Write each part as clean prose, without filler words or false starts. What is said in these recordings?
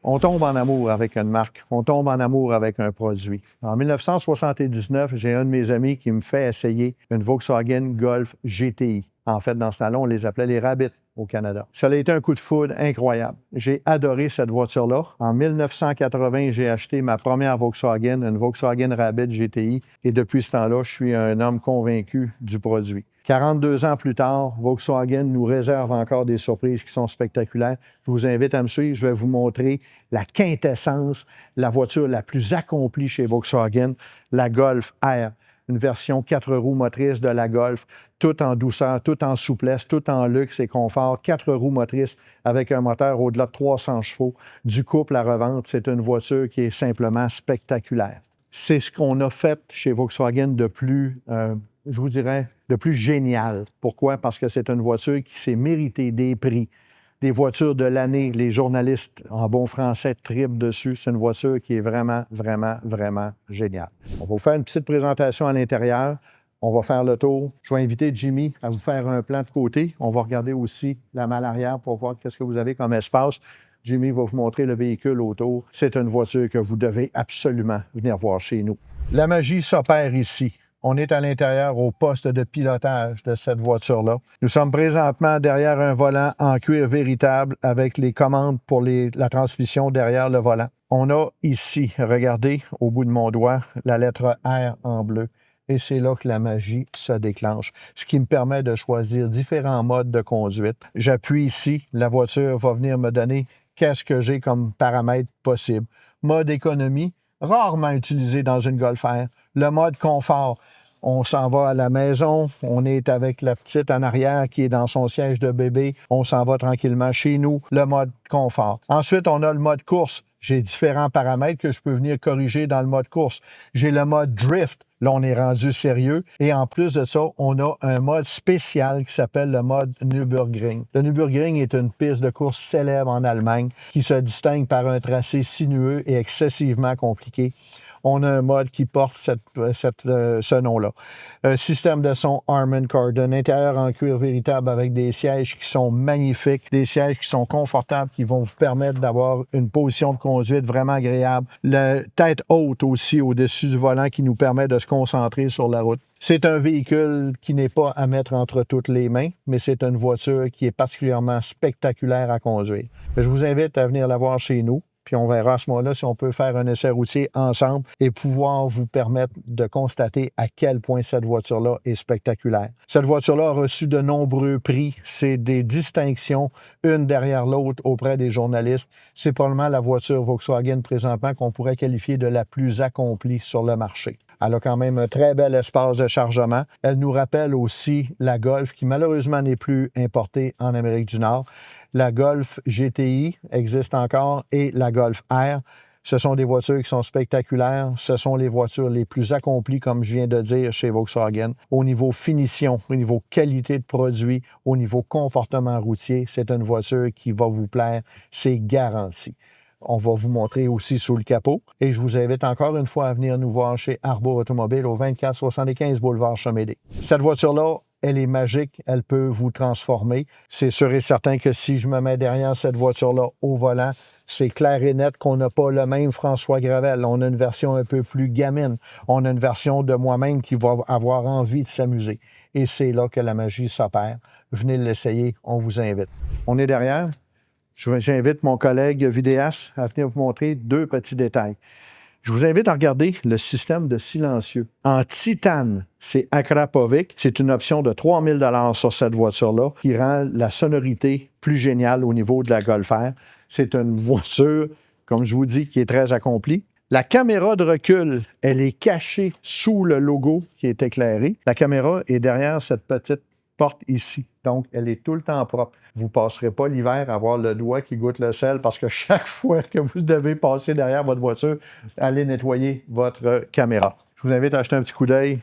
On tombe en amour avec une marque, on tombe en amour avec un produit. En 1979, j'ai un de mes amis qui me fait essayer une Volkswagen Golf GTI. En fait, dans ce temps-là, on les appelait les Rabbits au Canada. Ça a été un coup de foudre incroyable. J'ai adoré cette voiture-là. En 1980, j'ai acheté ma première Volkswagen, une Volkswagen Rabbit GTI, et depuis ce temps-là, je suis un homme convaincu du produit. 42 ans plus tard, Volkswagen nous réserve encore des surprises qui sont spectaculaires. Je vous invite à me suivre. Je vais vous montrer la quintessence, la voiture la plus accomplie chez Volkswagen, la Golf R. Une version 4 roues motrices de la Golf, tout en douceur, tout en souplesse, tout en luxe et confort. 4 roues motrices avec un moteur au-delà de 300 chevaux. Du couple à revente, c'est une voiture qui est simplement spectaculaire. C'est ce qu'on a fait chez Volkswagen de plus, je vous dirais, de plus génial. Pourquoi? Parce que c'est une voiture qui s'est méritée des prix. Des voitures de l'année, les journalistes, en bon français, tripent dessus. C'est une voiture qui est vraiment, vraiment, vraiment géniale. On va vous faire une petite présentation à l'intérieur. On va faire le tour. Je vais inviter Jimmy à vous faire un plan de côté. On va regarder aussi la malle arrière pour voir qu'est-ce que vous avez comme espace. Jimmy va vous montrer le véhicule autour. C'est une voiture que vous devez absolument venir voir chez nous. La magie s'opère ici. On est à l'intérieur au poste de pilotage de cette voiture-là. Nous sommes présentement derrière un volant en cuir véritable avec les commandes pour la transmission derrière le volant. On a ici, regardez, au bout de mon doigt, la lettre R en bleu. Et c'est là que la magie se déclenche, ce qui me permet de choisir différents modes de conduite. J'appuie ici, la voiture va venir me donner qu'est-ce que j'ai comme paramètres possibles. Mode économie, rarement utilisé dans une Golf R. Le mode confort, on s'en va à la maison, on est avec la petite en arrière qui est dans son siège de bébé, on s'en va tranquillement chez nous, le mode confort. Ensuite, on a le mode course. J'ai différents paramètres que je peux venir corriger dans le mode course. J'ai le mode drift. Là, on est rendu sérieux. Et en plus de ça, on a un mode spécial qui s'appelle le mode Nürburgring. Le Nürburgring est une piste de course célèbre en Allemagne qui se distingue par un tracé sinueux et excessivement compliqué. On a un mode qui porte ce nom-là. Système de son Harman Kardon, intérieur en cuir véritable avec des sièges qui sont magnifiques, des sièges qui sont confortables, qui vont vous permettre d'avoir une position de conduite vraiment agréable. La tête haute aussi au-dessus du volant qui nous permet de se concentrer sur la route. C'est un véhicule qui n'est pas à mettre entre toutes les mains, mais c'est une voiture qui est particulièrement spectaculaire à conduire. Je vous invite à venir la voir chez nous. Puis on verra à ce moment-là si on peut faire un essai routier ensemble et pouvoir vous permettre de constater à quel point cette voiture-là est spectaculaire. Cette voiture-là a reçu de nombreux prix. C'est des distinctions, une derrière l'autre auprès des journalistes. C'est probablement la voiture Volkswagen présentement qu'on pourrait qualifier de la plus accomplie sur le marché. Elle a quand même un très bel espace de chargement. Elle nous rappelle aussi la Golf qui malheureusement n'est plus importée en Amérique du Nord. La Golf GTI existe encore et la Golf R. Ce sont des voitures qui sont spectaculaires. Ce sont les voitures les plus accomplies, comme je viens de dire, chez Volkswagen. Au niveau finition, au niveau qualité de produit, au niveau comportement routier, c'est une voiture qui va vous plaire. C'est garanti. On va vous montrer aussi sous le capot. Et je vous invite encore une fois à venir nous voir chez Arbour Automobile au 2475 boulevard Chamédé. Cette voiture-là, elle est magique, elle peut vous transformer. C'est sûr et certain que si je me mets derrière cette voiture-là au volant, c'est clair et net qu'on n'a pas le même François Gravel. On a une version un peu plus gamine. On a une version de moi-même qui va avoir envie de s'amuser. Et c'est là que la magie s'opère. Venez l'essayer, on vous invite. On est derrière. J'invite mon collègue vidéaste à venir vous montrer deux petits détails. Je vous invite à regarder le système de silencieux. En titane, c'est Akrapovic. C'est une option de 3 000 $ sur cette voiture-là qui rend la sonorité plus géniale au niveau de la Golf R. C'est une voiture, comme je vous dis, qui est très accomplie. La caméra de recul, elle est cachée sous le logo qui est éclairé. La caméra est derrière cette petite porte ici. Donc, elle est tout le temps propre. Vous ne passerez pas l'hiver à avoir le doigt qui goûte le sel parce que chaque fois que vous devez passer derrière votre voiture, allez nettoyer votre caméra. Je vous invite à acheter un petit coup d'œil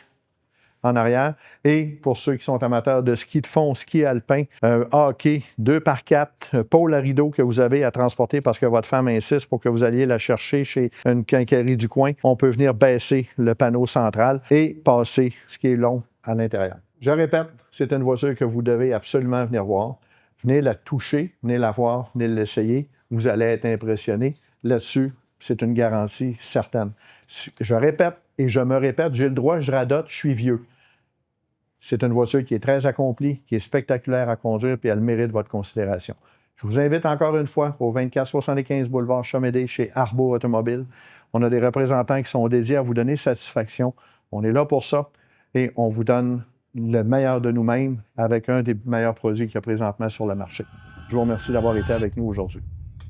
en arrière. Et pour ceux qui sont amateurs de ski de fond, ski alpin, hockey, 2x4, pôle à rideau que vous avez à transporter parce que votre femme insiste pour que vous alliez la chercher chez une quincaillerie du coin, on peut venir baisser le panneau central et passer ce qui est long à l'intérieur. Je répète, c'est une voiture que vous devez absolument venir voir. Venez la toucher, venez la voir, venez l'essayer. Vous allez être impressionné. là-dessus, c'est une garantie certaine. Je répète et je me répète, j'ai le droit, je radote, je suis vieux. C'est une voiture qui est très accomplie, qui est spectaculaire à conduire, puis elle mérite votre considération. Je vous invite encore une fois au 2475 boulevard Chamédé chez Arbour Automobile. On a des représentants qui sont dédiés à vous donner satisfaction. On est là pour ça et on vous donne le meilleur de nous-mêmes avec un des meilleurs produits qu'il y a présentement sur le marché. Je vous remercie d'avoir été avec nous aujourd'hui.